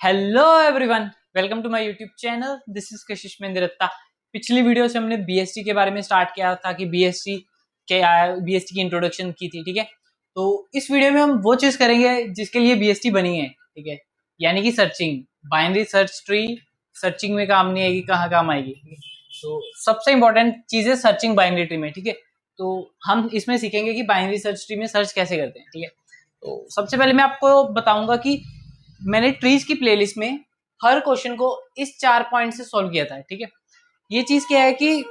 Hello everyone, welcome to my YouTube channel. This is Kashish Mendratta. पिछली video से हमने BST के बारे में स्टार्ट किया था कि बीएसटी की इंट्रोडक्शन की थी। ठीक है, तो इस वीडियो में हम वो चीज करेंगे जिसके लिए बीएसटी बनी है। ठीक है, यानी कि searching, binary search tree. Searching में काम नहीं आएगी, कहाँ काम आएगी। ठीक है? तो सबसे इंपॉर्टेंट चीज है सर्चिंग बाइनरी ट्री में। ठीक है, तो हम इसमें सीखेंगे कि बाइनरी सर्च ट्री में सर्च कैसे करते हैं। ठीक है, तो सबसे पहले मैं आपको बताऊंगा कि मैंने ट्रीज की प्लेलिस्ट में हर क्वेश्चन को इस 4 पॉइंट से सॉल्व किया था। ठीक है, ये चीज क्या है कि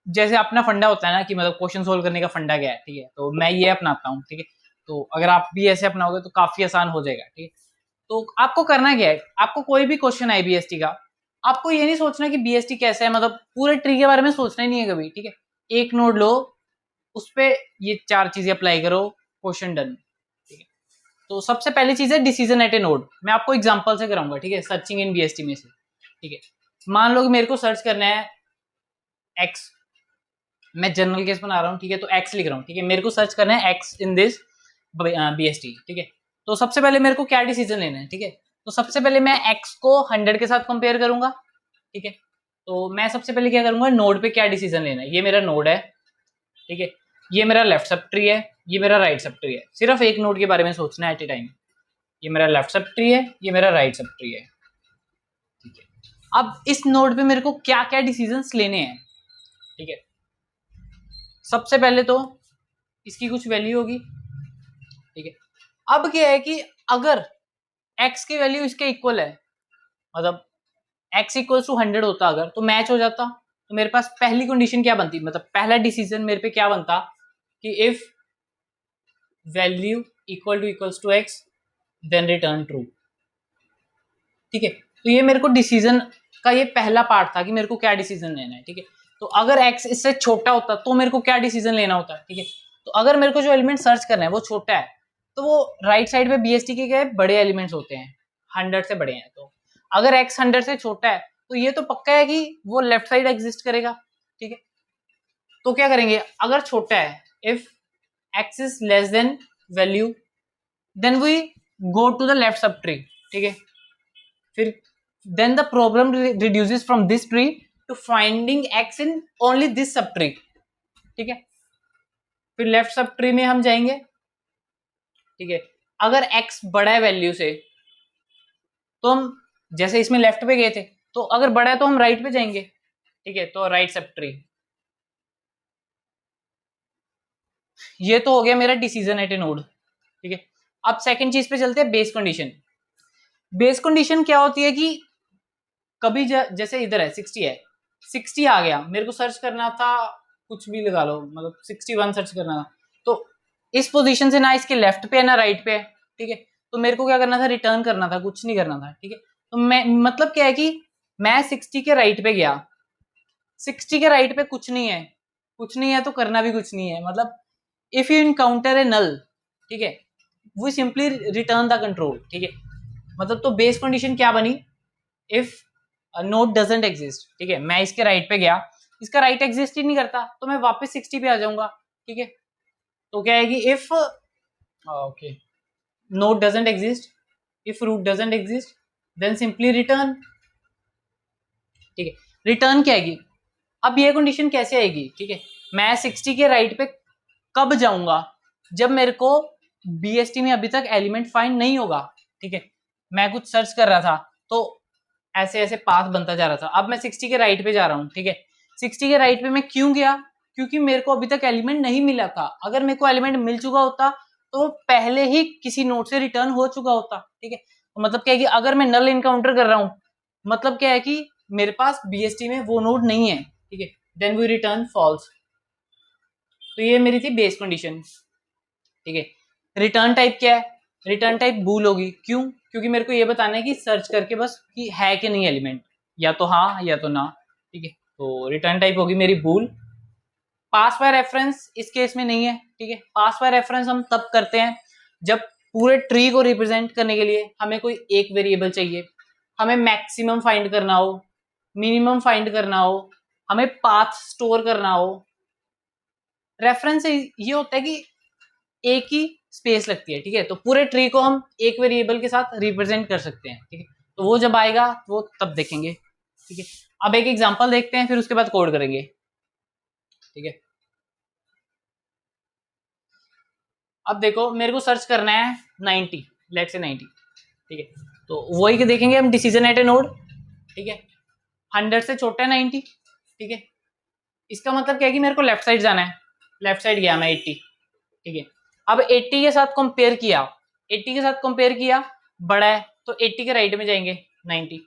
जैसे अपना फंडा होता है ना कि मतलब क्वेश्चन सोल्व करने का फंडा क्या है। ठीक है, तो मैं ये अपनाता हूँ। ठीक है, तो अगर आप भी ऐसे अपनाओगे तो काफी आसान हो जाएगा। ठीक है, तो आपको करना क्या है, आपको कोई भी क्वेश्चन है बीएसटी का, आपको ये नहीं सोचना कि बीएसटी कैसा है, मतलब पूरे ट्री के बारे में सोचना ही नहीं है कभी। ठीक है, एक नोड लो, उस पर ये 4 चीजें अप्लाई करो, क्वेश्चन डन। तो सबसे पहली चीज है डिसीजन एट ए नोड। मैं आपको एग्जांपल से कराऊंगा। ठीक है, सर्चिंग इन बीएसटी में से। ठीक है, मान लो कि मेरे को सर्च करना है एक्स, मैं जनरल केस बना रहा हूँ। ठीक है, तो एक्स लिख रहा हूँ। ठीक है, मेरे को सर्च करना है एक्स इन दिस बीएसटी। ठीक है, तो सबसे पहले मेरे को क्या डिसीजन लेना है। ठीक है, तो सबसे पहले मैं एक्स को 100 के साथ कंपेयर करूंगा। ठीक है, तो मैं सबसे पहले क्या करूंगा, नोड पे क्या डिसीजन लेना है। ये मेरा नोड है। ठीक है, ये मेरा लेफ्ट सब ट्री है, ये मेरा राइट सब ट्री है। सिर्फ एक नोड के बारे में सोचना है एट ए टाइम। ये मेरा लेफ्ट सब ट्री है, ये मेरा राइट सब ट्री है। ठीक है, अब इस नोड पे मेरे को क्या क्या डिसीजंस लेने हैं। ठीक है, सबसे पहले तो इसकी कुछ वैल्यू होगी। ठीक है, अब क्या है कि अगर x की वैल्यू इसके इक्वल है, मतलब x इक्वल टू 100 होता अगर, तो मैच हो जाता। तो मेरे पास पहली कंडीशन क्या बनती, मतलब पहला डिसीजन मेरे पे क्या बनता कि if value equals to x then return true. ठीक है, तो ये मेरे को डिसीजन का ये पहला पार्ट था कि मेरे को क्या डिसीजन लेना है। ठीक है, तो अगर x इससे छोटा होता तो मेरे को क्या डिसीजन लेना होता है। ठीक है, तो अगर मेरे को जो एलिमेंट सर्च करना है वो छोटा है, तो वो राइट साइड पे बीएसटी के क्या बड़े एलिमेंट्स होते हैं, 100 से बड़े हैं। तो अगर x 100 से छोटा है तो ये तो पक्का है कि वो लेफ्ट साइड एग्जिस्ट करेगा। ठीक है, तो क्या करेंगे, अगर छोटा है, if x is less than value, then we go to the left sub tree. ठीक है, फिर then the problem reduces from this tree to finding x in only this sub tree। ठीक है, फिर लेफ्ट सब ट्री में हम जाएंगे। ठीक है, अगर x बड़ा है वैल्यू से, तो हम जैसे इसमें लेफ्ट पे गए थे, तो अगर बड़ा है तो हम राइट पे जाएंगे। ठीक है, तो राइट सब ट्री। ये तो हो गया मेरा डिसीजन एट ए नोड। ठीक है, अब सेकंड चीज पे चलते हैं, बेस कंडीशन। बेस कंडीशन क्या होती है कि कभी जैसे इधर है 60 है, 60 आ गया, मेरे को सर्च करना था, कुछ भी लगा लो, मतलब 61 सर्च करना था, तो इस पोजीशन से ना इसके लेफ्ट पे है ना राइट पे है। ठीक है, तो मेरे को क्या करना था, रिटर्न करना था, कुछ नहीं करना था। ठीक है, तो मैं मतलब क्या है कि मैं 60 के राइट पे गया, 60 के राइट पे कुछ नहीं है, कुछ नहीं है तो करना भी कुछ नहीं है। मतलब इफ यू इनकाउंटर ए नल, ठीक है, वो सिंपली रिटर्न द कंट्रोल। ठीक है, मतलब तो बेस कंडीशन क्या बनी, इफ नोड डजंट एग्जिस्ट। ठीक है, मैं इसके राइट पे गया, इसका राइट एग्जिस्ट ही नहीं करता, तो मैं वापस 60 पे आ जाऊंगा। ठीक है, तो क्या है कि if okay node doesn't exist, if root doesn't exist, then simply return. ठीक है, रिटर्न क्या आएगी, अब ये कंडीशन कैसे आएगी। ठीक है, मैं 60 के राइट पे कब जाऊंगा, जब मेरे को बीएसटी में अभी तक एलिमेंट फाइंड नहीं होगा। ठीक है, मैं कुछ सर्च कर रहा था, तो ऐसे ऐसे पाथ बनता जा रहा था, अब मैं 60 के राइट पे जा रहा हूँ। ठीक है, 60 के राइट पे मैं क्यों गया, क्योंकि मेरे को अभी तक एलिमेंट नहीं मिला था। अगर मेरे को एलिमेंट मिल चुका होता तो पहले ही किसी नोड से रिटर्न हो चुका होता। ठीक है, तो मतलब क्या है कि अगर मैं नल इनकाउंटर कर रहा हूँ, मतलब क्या है कि मेरे पास बीएसटी में वो नोड नहीं है। ठीक है, देन वी रिटर्न फॉल्स। तो ये मेरी थी बेस कंडीशन। ठीक है, रिटर्न टाइप क्या है, रिटर्न टाइप बूल होगी। क्यों, क्योंकि मेरे को ये बताना है कि सर्च करके बस कि है कि नहीं एलिमेंट, या तो हाँ या तो ना। ठीक है, तो रिटर्न टाइप होगी मेरी बूल। पास बाय रेफरेंस इस केस में नहीं है। ठीक है, पास बाय रेफरेंस हम तब करते हैं जब पूरे ट्री को रिप्रेजेंट करने के लिए हमें कोई एक वेरिएबल चाहिए, हमें मैक्सिमम फाइंड करना हो, मिनिमम फाइंड करना हो, हमें पाथ स्टोर करना हो। रेफरेंस से ये होता है कि एक ही स्पेस लगती है। ठीक है, तो पूरे ट्री को हम एक वेरिएबल के साथ रिप्रेजेंट कर सकते हैं। ठीक है, तो वो जब आएगा वो तब देखेंगे, ठीक है। अब एक एग्जांपल देखते हैं, फिर उसके बाद कोड करेंगे, ठीक है। अब देखो मेरे को सर्च करना है 90, लेट से 90, ठीक है। तो वही के देखेंगे हम, डिसीजन एट ए नोड, ठीक है। 100 से छोटा है 90, ठीक है। इसका मतलब क्या है कि मेरे को लेफ्ट साइड जाना है, लेफ्ट साइड गया मैं 80, ठीक है। अब 80 के साथ कंपेयर किया, 80 के साथ कंपेयर किया, बड़ा है तो 80 के राइट में जाएंगे 90,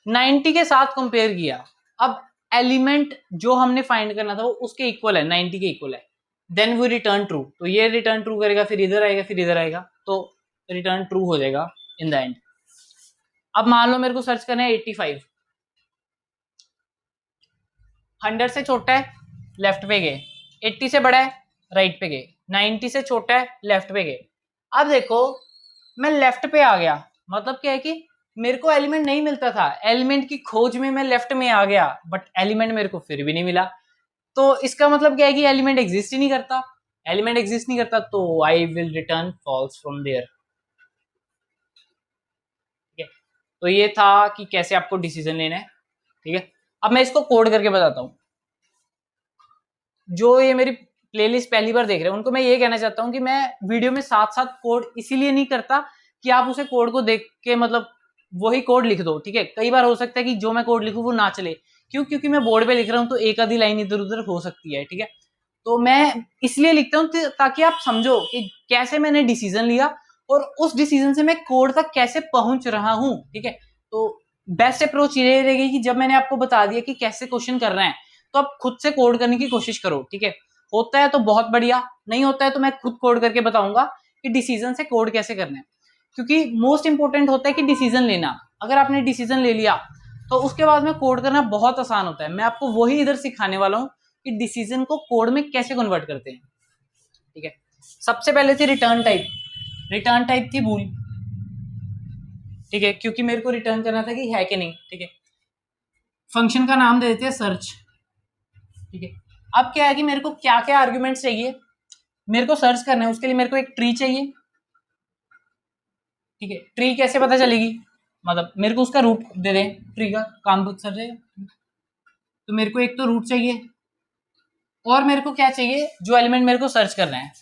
90 के साथ कंपेयर किया। अब एलिमेंट जो हमने फाइंड करना था वो उसके इक्वल है, 90 के इक्वल है, देन वो रिटर्न ट्रू, तो ये रिटर्न ट्रू करेगा, फिर इधर आएगा, फिर इधर आएगा, तो रिटर्न ट्रू हो जाएगा इन द एंड। अब मान लो मेरे को सर्च करना है 85, 100 से छोटा है लेफ्ट पे गए, 80 से बड़ा है राइट पे गए, 90 से छोटा है लेफ्ट पे गए। अब देखो मैं लेफ्ट पे आ गया, मतलब क्या है कि मेरे को एलिमेंट नहीं मिलता था, एलिमेंट की खोज में मैं लेफ्ट में आ गया, बट एलिमेंट मेरे को फिर भी नहीं मिला। तो इसका मतलब क्या है कि एलिमेंट एग्जिस्ट ही नहीं करता, एलिमेंट एग्जिस्ट नहीं करता, तो I will return false from there, ठीक है। तो ये था कि कैसे आपको डिसीजन लेना है, ठीक है। अब मैं इसको कोड करके बताता हूँ। जो ये मेरी प्लेलिस्ट पहली बार देख रहे हैं उनको मैं ये कहना चाहता हूँ कि मैं वीडियो में साथ साथ कोड इसीलिए नहीं करता कि आप उसे कोड को देख के मतलब वही कोड लिख दो, ठीक है। कई बार हो सकता है कि जो मैं कोड लिखूं वो ना चले, क्यों? क्योंकि मैं बोर्ड पे लिख रहा हूँ तो एक आधी लाइन इधर उधर हो सकती है, ठीक है। तो मैं इसलिए लिखता हूँ ताकि आप समझो कि कैसे मैंने डिसीजन लिया और उस डिसीजन से मैं कोड तक कैसे पहुंच रहा हूँ, ठीक है। तो बेस्ट अप्रोच ये रहेगी कि जब मैंने आपको बता दिया कि कैसे क्वेश्चन करना है तो आप खुद से कोड करने की कोशिश करो, ठीक है। होता है तो बहुत बढ़िया, नहीं होता है तो मैं खुद कोड करके बताऊंगा कि डिसीजन से कोड कैसे करना है, क्योंकि मोस्ट इंपॉर्टेंट होता है कि डिसीजन लेना। अगर आपने डिसीजन ले लिया तो उसके बाद में कोड करना बहुत आसान होता है। मैं आपको वही इधर सिखाने वाला हूँ कि डिसीजन को कोड में कैसे कन्वर्ट करते हैं, ठीक है। सबसे पहले थी रिटर्न टाइप, रिटर्न टाइप थी बूल, ठीक है, क्योंकि मेरे को रिटर्न करना था कि है कि नहीं, ठीक है। फंक्शन का नाम दे देते हैं सर्च, ठीक है। अब क्या है कि मेरे को क्या क्या आर्ग्यूमेंट्स चाहिए, मेरे को सर्च करना है, उसके लिए मेरे को एक ट्री चाहिए, ठीक है। ट्री कैसे पता चलेगी, मतलब मेरे को उसका रूट दे दें, ट्री का काम बहुत सर जाएगा। तो मेरे को एक तो रूट चाहिए, और मेरे को क्या चाहिए, जो एलिमेंट मेरे को सर्च करना है,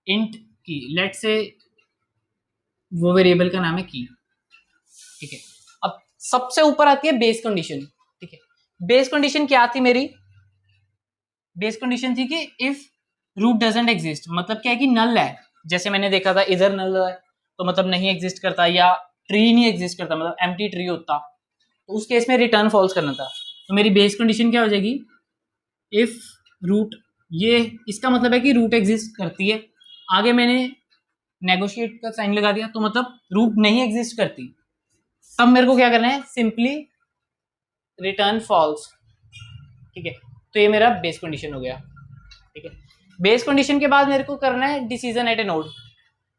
इंट की, लेट से वो वेरिएबल का नाम है की, ठीक है। अब सबसे ऊपर आती है बेस कंडीशन, ठीक है। बेस कंडीशन क्या थी मेरी, बेस कंडीशन थी कि इफ रूट डजंट एग्जिस्ट, मतलब क्या है कि नल है, जैसे मैंने देखा था इधर नल है तो मतलब नहीं एग्जिस्ट करता, या ट्री नहीं एग्जिस्ट करता मतलब एम्प्टी ट्री होता, तो उस केस में रिटर्न फॉल्स करना था। तो मेरी बेस कंडीशन क्या हो जाएगी, इफ रूट, ये इसका मतलब है कि रूट एग्जिस्ट करती है, आगे मैंने नेगोशिएट का साइन लगा दिया तो मतलब रूट नहीं एग्जिस्ट करती, तब मेरे को क्या करना है, सिंपली रिटर्न फॉल्स, ठीक है। तो ये मेरा बेस कंडीशन हो गया, ठीक है। बेस कंडीशन के बाद मेरे को करना है decision at A node.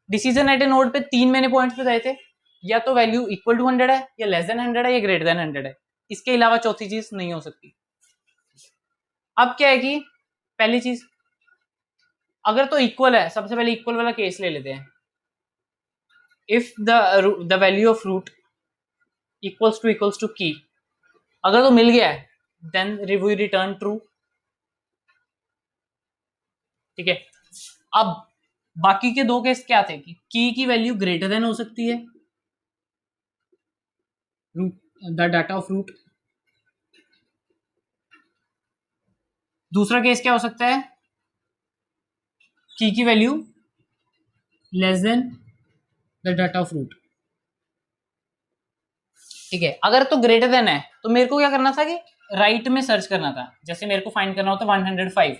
Decision at A node पे 3 मैंने पॉइंट्स बताए थे, या तो वैल्यू इक्वल टू 100 है, या लेस देन 100 है, या ग्रेटर देन 100 है, इसके अलावा चौथी चीज नहीं हो सकती। अब क्या है कि पहली चीज, अगर तो इक्वल है, सबसे पहले इक्वल वाला केस ले लेते हैं। If the value of root equals to key, अगर तो मिल गया है देन वी रिटर्न ट्रू, ठीक है। अब बाकी के दो केस क्या थे कि की वैल्यू ग्रेटर देन हो सकती है root the data of root, दूसरा केस क्या हो सकता है, key value less than the data of root, ठीक है। अगर तो ग्रेटर देन है तो मेरे को क्या करना था कि राइट में सर्च करना था, जैसे मेरे को फाइंड करना होता 105,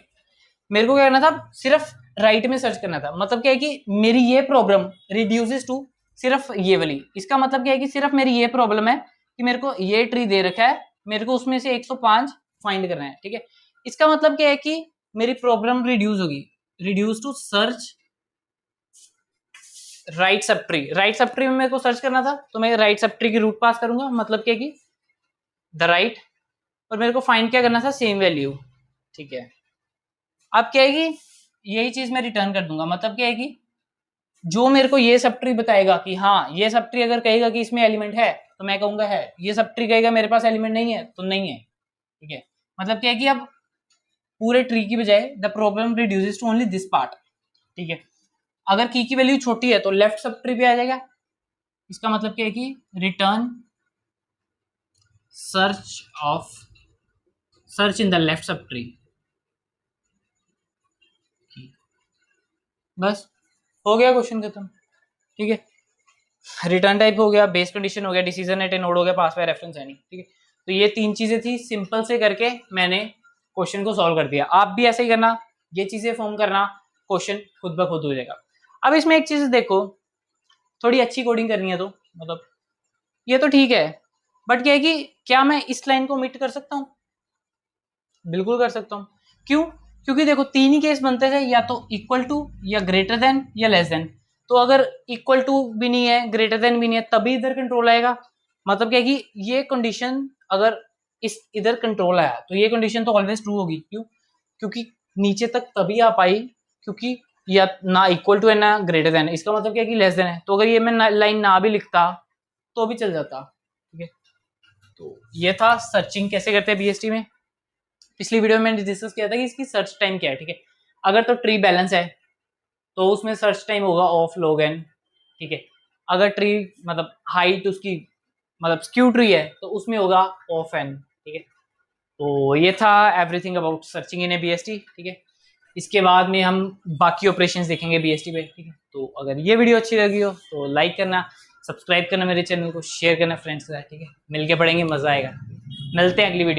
मेरे को क्या करना था, सिर्फ राइट में सर्च करना था। मतलब क्या है कि मेरी ये प्रॉब्लम रिड्यूसेस टू सिर्फ ये वाली, इसका मतलब क्या है कि सिर्फ मेरी ये प्रॉब्लम है कि मेरे को ये ट्री दे रखा है, मेरे को उसमें से 105 फाइंड करना है, ठीक है। इसका मतलब क्या है कि मेरी प्रॉब्लम रिड्यूस होगी, reduce to search right sub tree, right sub tree में मेरे को सर्च करना था तो मैं राइट सब ट्री की रूट पास करूंगा, मतलब क्या कि द राइट, और मेरे को फाइंड क्या करना था, सेम वैल्यू, ठीक है। अब क्या है कि यही चीज मैं रिटर्न कर दूंगा, मतलब क्या है कि जो मेरे को ये सब ट्री बताएगा कि हाँ ये सब ट्री अगर कहेगा कि इसमें एलिमेंट है तो मैं कहूंगा है, ये सब ट्री कहेगा मेरे पास एलिमेंट नहीं है तो नहीं है, ठीक है। मतलब क्या है कि अब पूरे ट्री की बजाय the problem reduces to only this part, ठीक है। अगर की वैल्यू छोटी है तो लेफ्ट सब ट्री पे आ जाएगा, इसका मतलब क्या है कि return search in the left sub tree, बस हो गया क्वेश्चन खत्म, ठीक है। रिटर्न टाइप हो गया, बेस कंडीशन हो गया, डिसीजन एट ए नोड हो गया, पास बाय रेफरेंस है नहीं, ठीक है। तो ये 3 चीजें थी, सिंपल से करके मैंने क्वेश्चन को सॉल्व कर दिया। आप भी ऐसे ही करना, ये चीजें फॉर्म करना, क्वेश्चन खुद ब खुद हो जाएगा। अब इसमें एक चीज देखो, थोड़ी अच्छी कोडिंग करनी है तो मतलब ये तो ठीक है, बट क्या है कि क्या मैं इस लाइन को ओमिट कर सकता हूँ? बिल्कुल कर सकता हूँ। क्यों? क्योंकि देखो 3 ही केस बनते हैं, या तो इक्वल टू या ग्रेटर देन या लेस देन। तो अगर इक्वल टू भी नहीं है, ग्रेटर देन भी नहीं है, तभी इधर कंट्रोल आएगा। मतलब क्या है कि ये कंडीशन अगर इस इधर कंट्रोल आया तो ये कंडीशन तो ऑलवेज ट्रू होगी। क्यों? क्योंकि नीचे तक तभी आ पाई क्योंकि या ना इक्वल टू है ना ग्रेटर देन, इसका मतलब क्या है कि लेस देन है। तो अगर ये मैं लाइन ना भी लिखता तो भी चल जाता, ठीक है। तो ये था सर्चिंग कैसे करते हैं बीएसटी में। पिछली वीडियो में मैंने डिस्कस किया था कि इसकी सर्च टाइम क्या है, ठीक है। अगर तो ट्री बैलेंस है तो उसमें सर्च टाइम होगा ऑफ लॉग एन, ठीक है। अगर ट्री मतलब हाइट उसकी मतलब स्क्यू ट्री है तो उसमें होगा ऑफ एन, ठीक है। तो ये था everything about searching in A BST, ठीक है। इसके बाद में हम बाकी ऑपरेशंस देखेंगे बीएसटी पे, ठीक है। तो अगर ये वीडियो अच्छी लगी हो तो लाइक करना, सब्सक्राइब करना मेरे चैनल को, शेयर करना फ्रेंड्स के साथ, ठीक है। मिलके पढ़ेंगे, मजा आएगा। मिलते हैं अगली वीडियो।